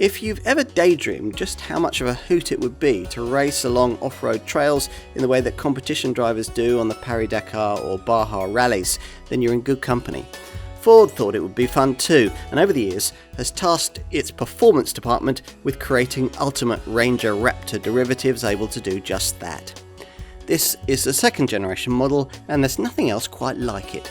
If you've ever daydreamed just how much of a hoot it would be to race along off-road trails in the way that competition drivers do on the Paris-Dakar or Baja rallies, then you're in good company. Ford thought it would be fun too, and over the years has tasked its performance department with creating ultimate Ranger Raptor derivatives able to do just that. This is the second generation model, and there's nothing else quite like it.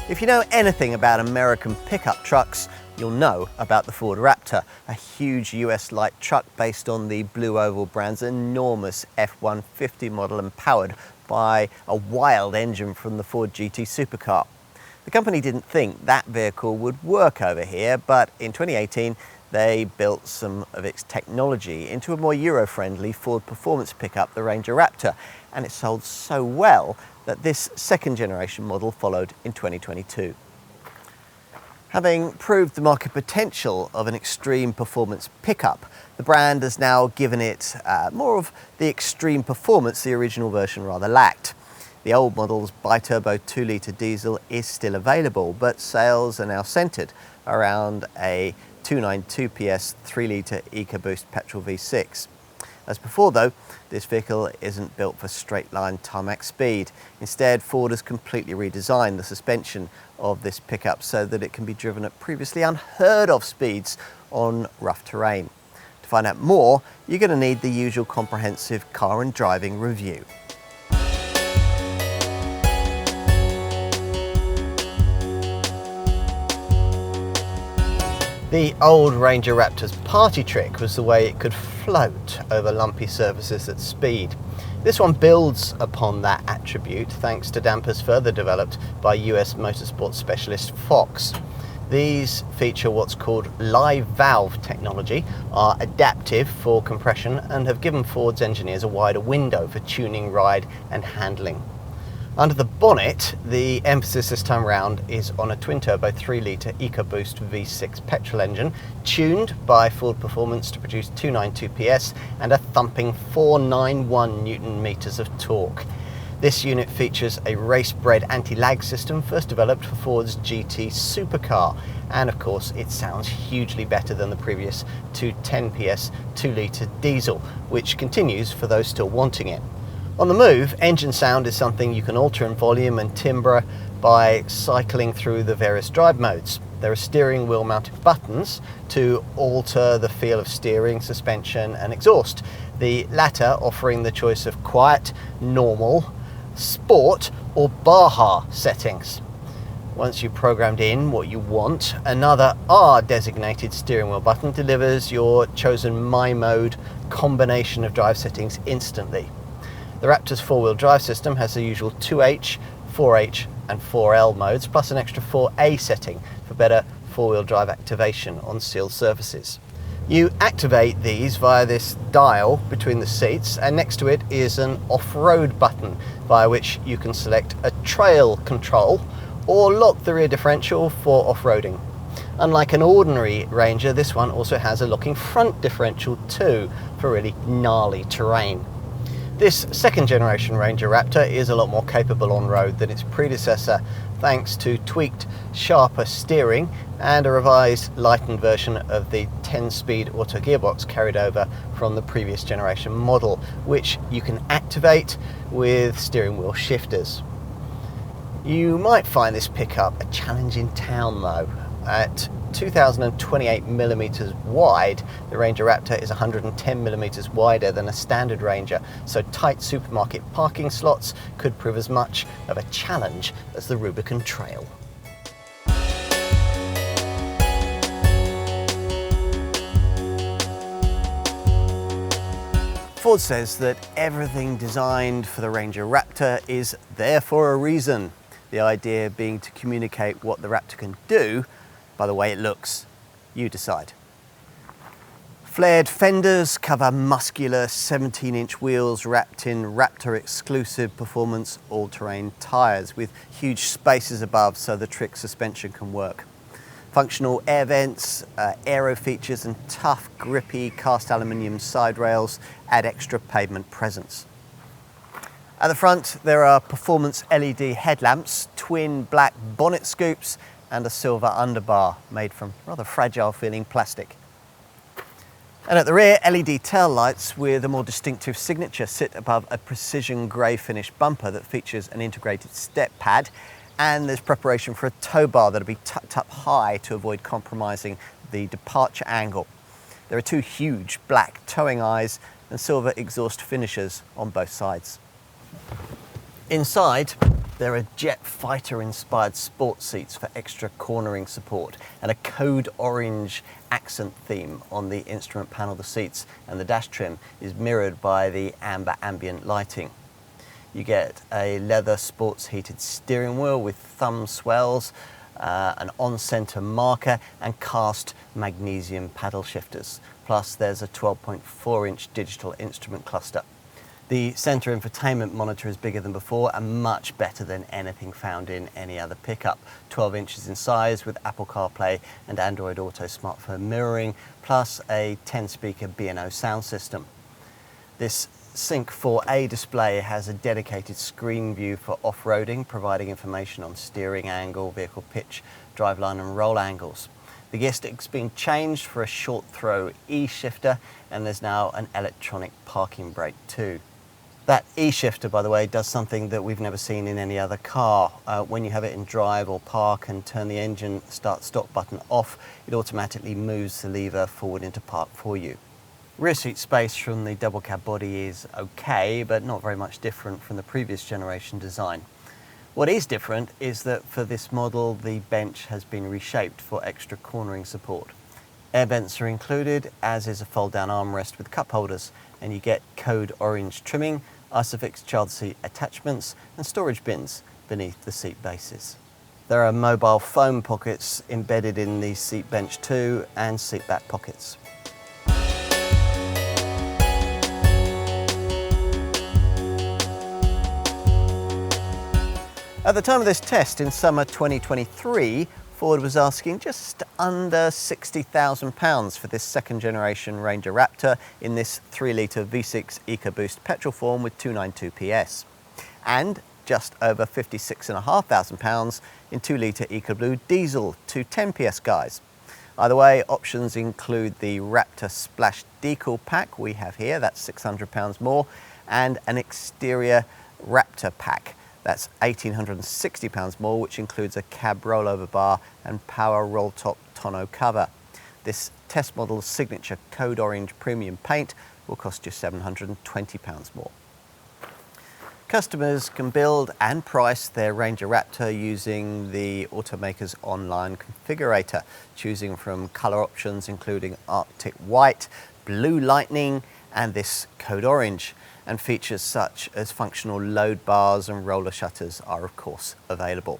If you know anything about American pickup trucks, you'll know about the Ford Raptor, a huge US light truck based on the Blue Oval brand's enormous F-150 model and powered by a wild engine from the Ford GT supercar. The company didn't think that vehicle would work over here, but in 2018 they built some of its technology into a more Euro-friendly Ford performance pickup, the Ranger Raptor, and it sold so well that this second generation model followed in 2022. Having proved the market potential of an extreme performance pickup, the brand has now given it more of the extreme performance the original version rather lacked. The old model's bi-turbo 2-litre diesel is still available, but sales are now centred around a 292 PS 3-litre EcoBoost petrol V6. As before though, this vehicle isn't built for straight-line tarmac speed. Instead, Ford has completely redesigned the suspension of this pickup so that it can be driven at previously unheard of speeds on rough terrain. To find out more, you're going to need the usual comprehensive car and driving review. The old Ranger Raptor's party trick was the way it could float over lumpy surfaces at speed. This one builds upon that attribute thanks to dampers further developed by US motorsport specialist Fox. These feature what's called live valve technology, are adaptive for compression, and have given Ford's engineers a wider window for tuning, ride and handling. Under the bonnet, the emphasis this time round is on a twin-turbo 3-litre EcoBoost V6 petrol engine, tuned by Ford Performance to produce 292 PS and a thumping 491 Newton-meters of torque. This unit features a race-bred anti-lag system first developed for Ford's GT supercar, and of course it sounds hugely better than the previous 210 PS 2-litre diesel, which continues for those still wanting it. On the move, engine sound is something you can alter in volume and timbre by cycling through the various drive modes. There are steering wheel mounted buttons to alter the feel of steering, suspension and exhaust, the latter offering the choice of quiet, normal, sport or Baja settings. Once you've programmed in what you want, another R designated steering wheel button delivers your chosen My Mode combination of drive settings instantly. The Raptor's four-wheel drive system has the usual 2H, 4H and 4L modes, plus an extra 4A setting for better four-wheel drive activation on sealed surfaces. You activate these via this dial between the seats, and next to it is an off-road button via which you can select a trail control or lock the rear differential for off-roading. Unlike an ordinary Ranger, this one also has a locking front differential too for really gnarly terrain. This second generation Ranger Raptor is a lot more capable on road than its predecessor, thanks to tweaked, sharper steering and a revised, lightened version of the 10-speed auto gearbox carried over from the previous generation model, which you can activate with steering wheel shifters. You might find this pickup a challenge in town though. At 2028mm wide, the Ranger Raptor is 110mm wider than a standard Ranger, so tight supermarket parking slots could prove as much of a challenge as the Rubicon Trail. Ford says that everything designed for the Ranger Raptor is there for a reason, the idea being to communicate what the Raptor can do by the way it looks. You decide. Flared fenders cover muscular 17-inch wheels wrapped in Raptor exclusive performance all-terrain tyres with huge spaces above so the trick suspension can work. Functional air vents, aero features and tough, grippy cast aluminium side rails add extra pavement presence. At the front there are performance LED headlamps, twin black bonnet scoops and a silver underbar made from rather fragile feeling plastic. And at the rear, LED tail lights with a more distinctive signature sit above a precision grey finish bumper that features an integrated step pad, and there's preparation for a tow bar that'll be tucked up high to avoid compromising the departure angle. There are two huge black towing eyes and silver exhaust finishers on both sides. Inside, there are jet fighter inspired sports seats for extra cornering support and a code orange accent theme on the instrument panel of the seats, and the dash trim is mirrored by the amber ambient lighting. You get a leather sports heated steering wheel with thumb swells, an on-center marker and cast magnesium paddle shifters. Plus there's a 12.4-inch digital instrument cluster. The centre infotainment monitor is bigger than before and much better than anything found in any other pickup. 12 inches in size with Apple CarPlay and Android Auto smartphone mirroring, plus a 10-speaker B&O sound system. This Sync 4A display has a dedicated screen view for off-roading, providing information on steering angle, vehicle pitch, driveline and roll angles. The gear stick's been changed for a short throw E-shifter, and there's now an electronic parking brake too. That E-shifter, by the way, does something that we've never seen in any other car. When you have it in drive or park and turn the engine start-stop button off, it automatically moves the lever forward into park for you. Rear seat space from the double cab body is okay, but not very much different from the previous generation design. What is different is that for this model, the bench has been reshaped for extra cornering support. Air vents are included, as is a fold-down armrest with cup holders, and you get code orange trimming, Isofix child seat attachments and storage bins beneath the seat bases. There are mobile foam pockets embedded in the seat bench too, and seat back pockets. At the time of this test in summer 2023, Ford was asking just under £60,000 for this second generation Ranger Raptor in this 3-litre V6 EcoBoost petrol form with 292 PS, and just over £56,500 in 2-litre EcoBlue diesel 210 PS guys. Either way, options include the Raptor Splash decal pack we have here, that's £600 more, and an exterior Raptor pack. That's £1,860 more, which includes a cab rollover bar and power roll top tonneau cover. This test model's signature code orange premium paint will cost you £720 more. Customers can build and price their Ranger Raptor using the automaker's online configurator, choosing from colour options including Arctic White, Blue Lightning and this code orange. And features such as functional load bars and roller shutters are of course available.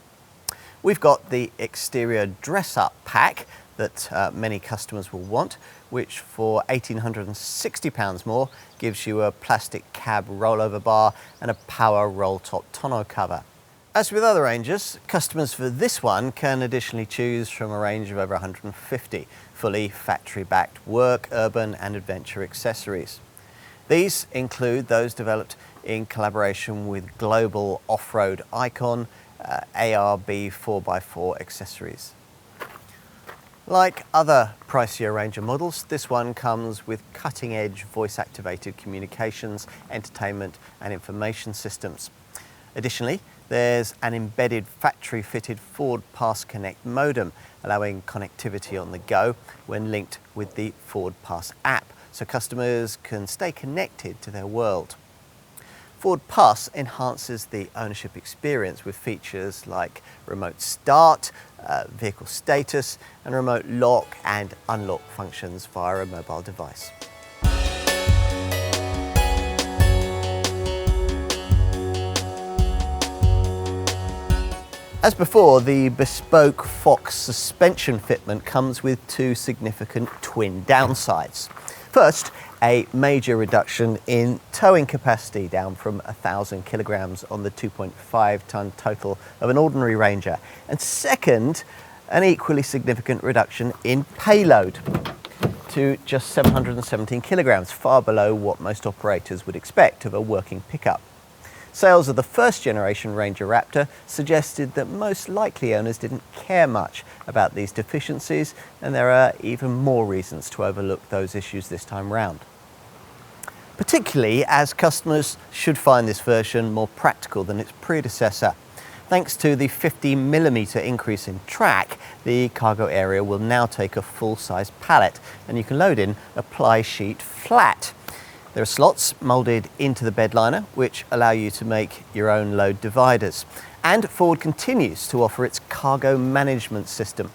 We've got the exterior dress-up pack that many customers will want, which for £1,860 more gives you a plastic cab rollover bar and a power roll top tonneau cover. As with other Rangers, customers for this one can additionally choose from a range of over 150 fully factory-backed work, urban and adventure accessories. These include those developed in collaboration with global off-road icon ARB 4x4 accessories. Like other pricier Ranger models, this one comes with cutting-edge voice-activated communications, entertainment and information systems. Additionally, there's an embedded factory-fitted Ford Pass Connect modem, allowing connectivity on the go when linked with the Ford Pass app, so customers can stay connected to their world. Ford Pass enhances the ownership experience with features like remote start, vehicle status, and remote lock and unlock functions via a mobile device. As before, the bespoke Fox suspension fitment comes with two significant twin downsides. First, a major reduction in towing capacity, down from 1,000 kilograms on the 2.5-ton total of an ordinary Ranger. And second, an equally significant reduction in payload to just 717 kilograms, far below what most operators would expect of a working pickup. Sales of the first generation Ranger Raptor suggested that most likely owners didn't care much about these deficiencies, and there are even more reasons to overlook those issues this time round. Particularly as customers should find this version more practical than its predecessor. Thanks to the 50mm increase in track, the cargo area will now take a full-size pallet, and you can load in a ply sheet flat. There are slots moulded into the bed liner which allow you to make your own load dividers. And Ford continues to offer its cargo management system.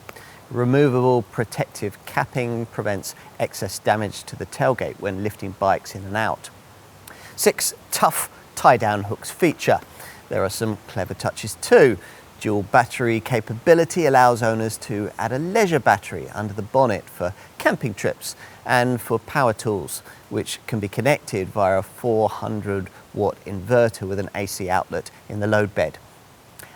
Removable protective capping prevents excess damage to the tailgate when lifting bikes in and out. 6 tough tie-down hooks feature. There are some clever touches too. Dual battery capability allows owners to add a leisure battery under the bonnet for camping trips and for power tools, which can be connected via a 400-watt inverter with an AC outlet in the load bed.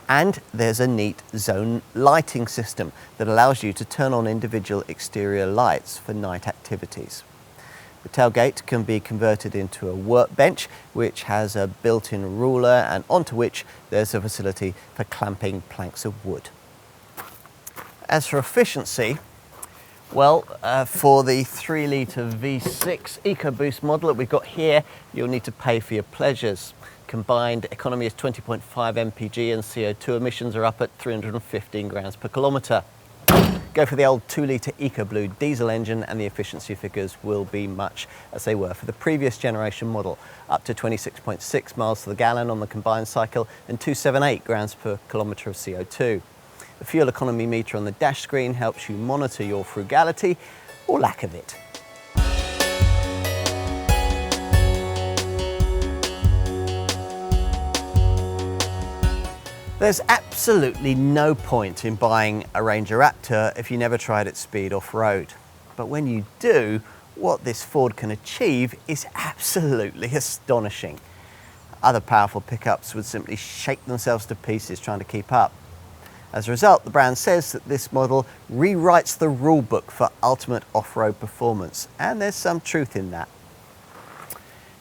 And there's a neat zone lighting system that allows you to turn on individual exterior lights for night activities. The tailgate can be converted into a workbench, which has a built-in ruler, and onto which there's a facility for clamping planks of wood. As for efficiency, well, for the 3-litre V6 EcoBoost model that we've got here, you'll need to pay for your pleasures. Combined economy is 20.5 mpg and CO2 emissions are up at 315 grams per kilometre. Go for the old 2-litre EcoBlue diesel engine and the efficiency figures will be much as they were for the previous generation model, up to 26.6 miles to the gallon on the combined cycle and 278 grams per kilometre of CO2. The fuel economy meter on the dash screen helps you monitor your frugality or lack of it. There's absolutely no point in buying a Ranger Raptor if you never tried its speed off-road. But when you do, what this Ford can achieve is absolutely astonishing. Other powerful pickups would simply shake themselves to pieces trying to keep up. As a result, the brand says that this model rewrites the rulebook for ultimate off-road performance, and there's some truth in that.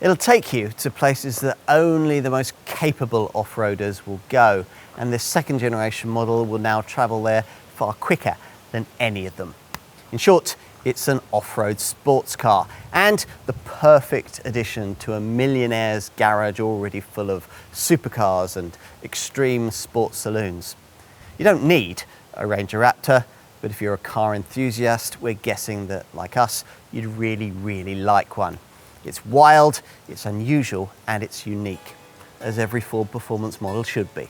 It'll take you to places that only the most capable off-roaders will go, and this second generation model will now travel there far quicker than any of them. In short, it's an off-road sports car and the perfect addition to a millionaire's garage already full of supercars and extreme sports saloons. You don't need a Ranger Raptor, but if you're a car enthusiast, we're guessing that, like us, you'd really like one. It's wild, it's unusual, and it's unique, as every Ford performance model should be.